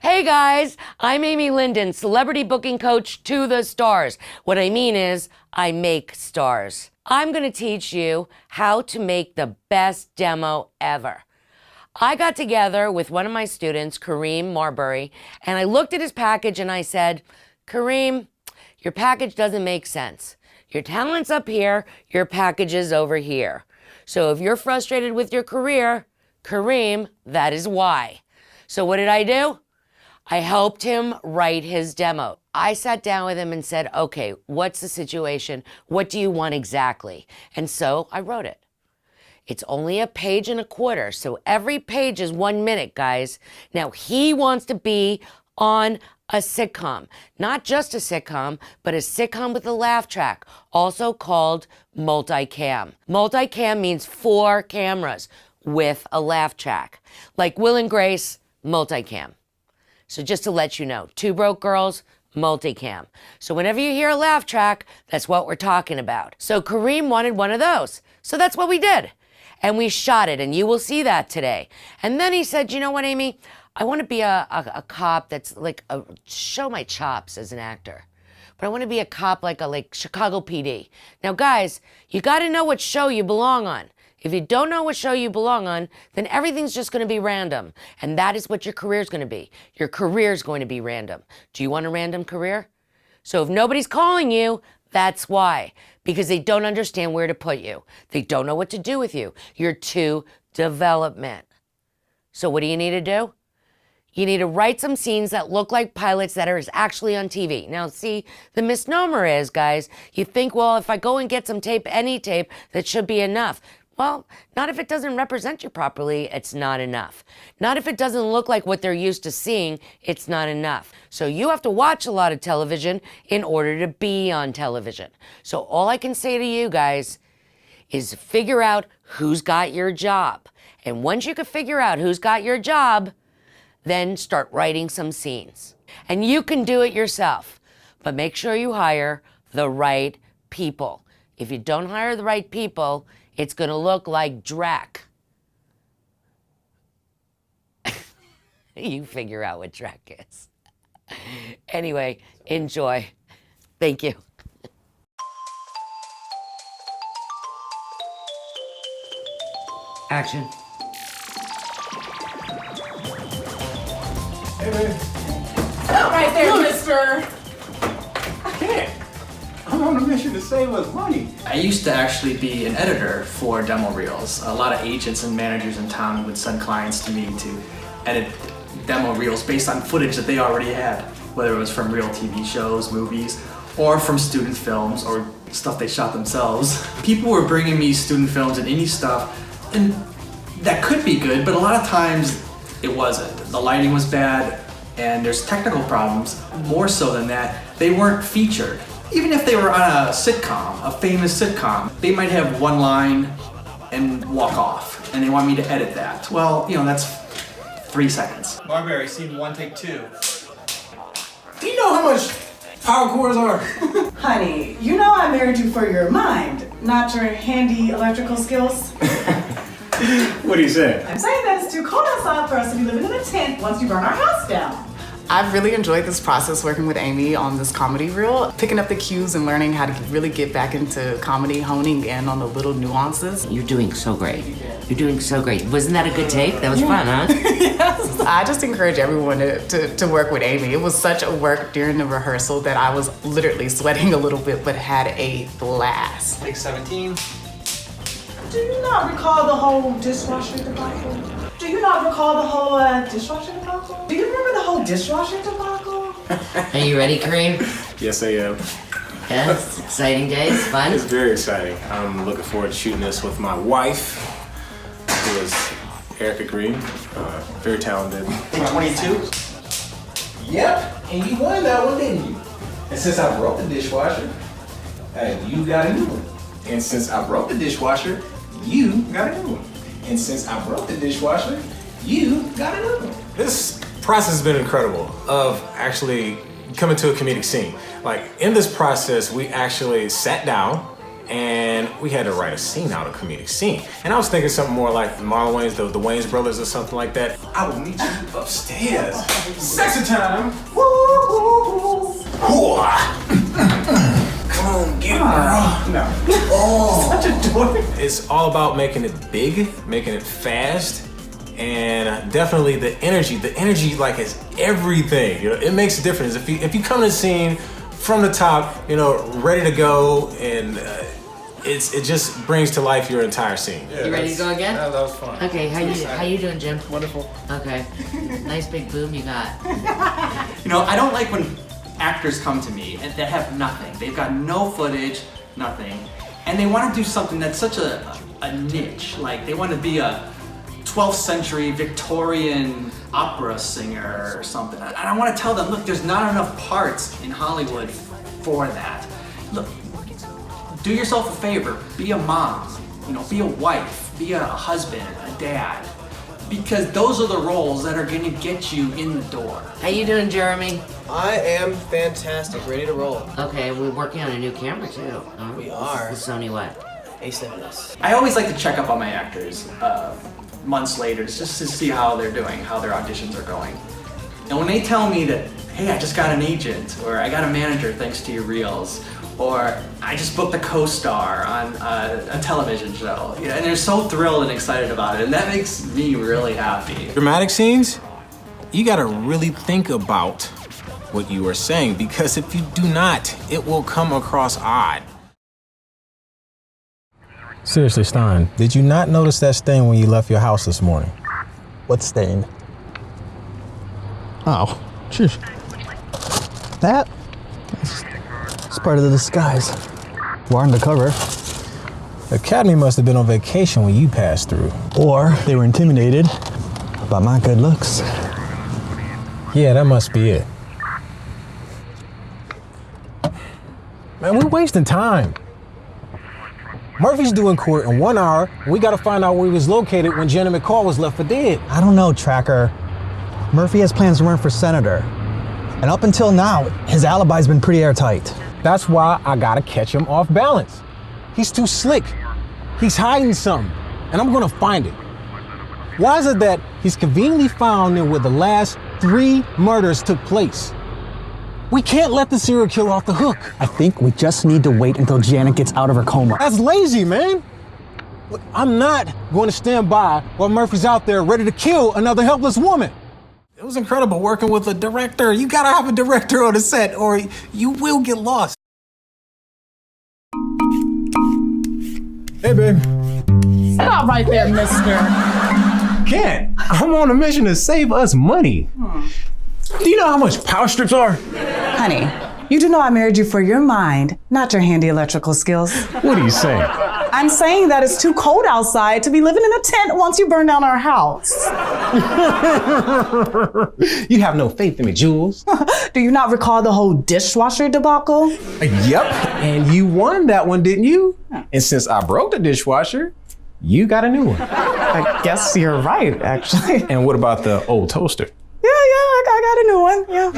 Hey guys, I'm Amy Lyndon, celebrity booking coach to the stars. What I mean is, I make stars. I'm gonna teach you how to make the best demo ever. I got together with one of my students, Kariem Marbury, and I looked at his package and I said, Kariem, your package doesn't make sense. Your talent's up here, your package is over here. So if you're frustrated with your career, Kariem, that is why. So what did I do? I helped him write his demo. I sat down with him and said, okay, what's the situation? What do you want exactly? And so I wrote it. It's only a page and a quarter, so every page is 1 minute, guys. Now, he wants to be on a sitcom. Not just a sitcom, but a sitcom with a laugh track, also called multicam. Multicam means 4 cameras with a laugh track. Like Will and Grace, multicam. So just to let you know, Two Broke Girls, multicam. So whenever you hear a laugh track, that's what we're talking about. So Kariem wanted one of those. So that's what we did. And we shot it, and you will see that today. And then he said, you know what, Amy? I want to be a cop that's like, show my chops as an actor. But I want to be a cop like Chicago PD. Now guys, you got to know what show you belong on. If you don't know what show you belong on, then everything's just going to be random. And that is what your career is going to be. Your career is going to be random. Do you want a random career? So if nobody's calling you, that's why. Because they don't understand where to put you. They don't know what to do with you. You're too development. So what do you need to do? You need to write some scenes that look like pilots that are actually on TV. Now, see, the misnomer is, guys, you think, well, if I go and get some tape, any tape, that should be enough. Well, not if it doesn't represent you properly, it's not enough. Not if it doesn't look like what they're used to seeing, it's not enough. So you have to watch a lot of television in order to be on television. So all I can say to you guys is figure out who's got your job. And once you can figure out who's got your job, then start writing some scenes. And you can do it yourself, but make sure you hire the right people. If you don't hire the right people, it's gonna look like Drac. You figure out what Drac is. Anyway, enjoy. Thank you. Action. Hey, man. Stop right there, mister. I can't. I'm on a mission to save us money. I used to actually be an editor for demo reels. A lot of agents and managers in town would send clients to me to edit demo reels based on footage that they already had, whether it was from real TV shows, movies, or from student films or stuff they shot themselves. People were bringing me student films and indie stuff, and that could be good, but a lot of times it wasn't. The lighting was bad, and there's technical problems. More so than that, they weren't featured. Even if they were on a sitcom, a famous sitcom, they might have one line and walk off, and they want me to edit that. Well, you know, that's 3 seconds. Marbury, scene 1, take 2. Do you know how much power cords are? Honey, you know I married you for your mind, not your handy electrical skills. What are you saying? I'm saying that it's too cold outside for us to be living in a tent once you burn our house down. I've really enjoyed this process working with Amy on this comedy reel, picking up the cues and learning how to really get back into comedy, honing in on the little nuances. You're doing so great. You're doing so great. Wasn't that a good take? That was fun, huh? Yes. I just encourage everyone to work with Amy. It was such a work during the rehearsal that I was literally sweating a little bit, but had a blast. Take 17. Do you not recall the whole dishwasher debacle? Do you not recall the whole dishwasher debacle? Do you remember the whole dishwasher debacle? Are you ready, Kariem? Yes, I am. Yes, exciting days, fun. It's very exciting. I'm looking forward to shooting this with my wife, who is Erica Green, very talented. Take 22. Yep, and you won that one, didn't you? And since I broke the dishwasher, hey, you got a new one. And since I broke the dishwasher, you got a new one. And since I broke the dishwasher, you got another one. This process has been incredible of actually coming to a comedic scene. Like in this process, we actually sat down and we had to write a scene out, a comedic scene. And I was thinking something more like Marlon Wayans, the Wayans brothers or something like that. I will meet you upstairs. Sexy time. Woo! Come on, get it, girl. No. Oh. Such a dork. It's all about making it big, making it fast, and definitely the energy. The energy like is everything. You know, it makes a difference. If you come to the scene from the top, you know, ready to go, and it just brings to life your entire scene. You ready to go again? That was fun. Okay, how you doing, Jim? Wonderful. Okay. Nice big boom you got. You know, I don't like when actors come to me and they have nothing. They've got no footage, nothing. And they want to do something that's such a niche. Like they want to be a 12th century Victorian opera singer or something. And I want to tell them, look, there's not enough parts in Hollywood for that. Look, do yourself a favor, be a mom, you know, be a wife, be a husband, a dad. Because those are the roles that are gonna get you in the door. How you doing, Jeremy? I am fantastic, ready to roll. Okay, we're working on a new camera too. We are. The Sony what? A7S. I always like to check up on my actors months later just to see how they're doing, how their auditions are going. And when they tell me that, hey, I just got an agent, or I got a manager thanks to your reels, or I just booked a co-star on a television show, you know, and they're so thrilled and excited about it, and that makes me really happy. Dramatic scenes, you gotta really think about what you are saying, because if you do not, it will come across odd. Seriously, Stein, did you not notice that stain when you left your house this morning? What stain? Oh, jeez. That? It's part of the disguise. We're undercover. The Academy must have been on vacation when you passed through. Or they were intimidated by my good looks. Yeah, that must be it. Man, we're wasting time. Murphy's due in court in 1 hour, and we gotta find out where he was located when Jenna McCall was left for dead. I don't know, Tracker. Murphy has plans to run for senator. And up until now, his alibi's been pretty airtight. That's why I gotta catch him off balance. He's too slick. He's hiding something, and I'm gonna find it. Why is it that he's conveniently found near where the last 3 murders took place? We can't let the serial killer off the hook. I think we just need to wait until Janet gets out of her coma. That's lazy, man. Look, I'm not going to stand by while Murphy's out there ready to kill another helpless woman. It was incredible working with a director. You gotta have a director on the set or you will get lost. Hey, babe. Stop right there, mister. Ken, I'm on a mission to save us money. Do you know how much power strips are? Honey, you do know I married you for your mind, not your handy electrical skills. What are you saying? I'm saying that it's too cold outside to be living in a tent once you burn down our house. You have no faith in me, Jules. Do you not recall the whole dishwasher debacle? Yep, and you won that one, didn't you? And since I broke the dishwasher, you got a new one. I guess you're right, actually. And what about the old toaster? Yeah, I got a new one, yeah.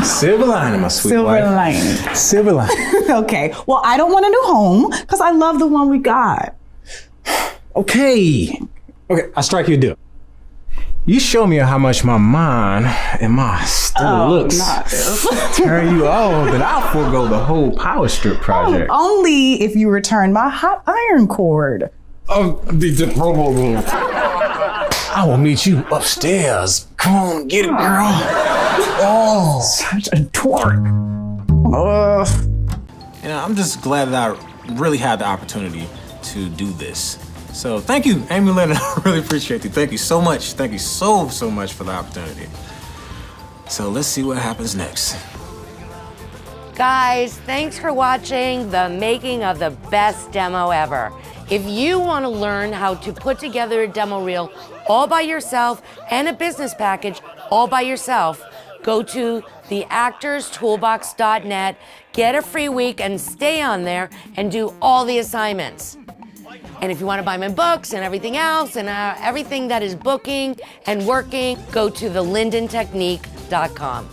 Silver lining, my sweet Silver wife. lining. Silver lining. Okay, well, I don't want a new home because I love the one we got. Okay, I strike you a deal. You show me how much my mind and my looks turn you off, then I'll forego the whole power strip project. Only if you return my hot iron cord. I will meet you upstairs. Come on, get it, girl. Oh, Such a twerk. You know, I'm just glad that I really had the opportunity to do this. So thank you, Amy Lyndon. I really appreciate you. Thank you so much. Thank you so much for the opportunity. So let's see what happens next. Guys, thanks for watching the making of the best demo ever. If you want to learn how to put together a demo reel all by yourself and a business package all by yourself, go to theactorstoolbox.net, get a free week and stay on there and do all the assignments. And if you want to buy my books and everything else and everything that is booking and working, go to thelyndontechnique.com.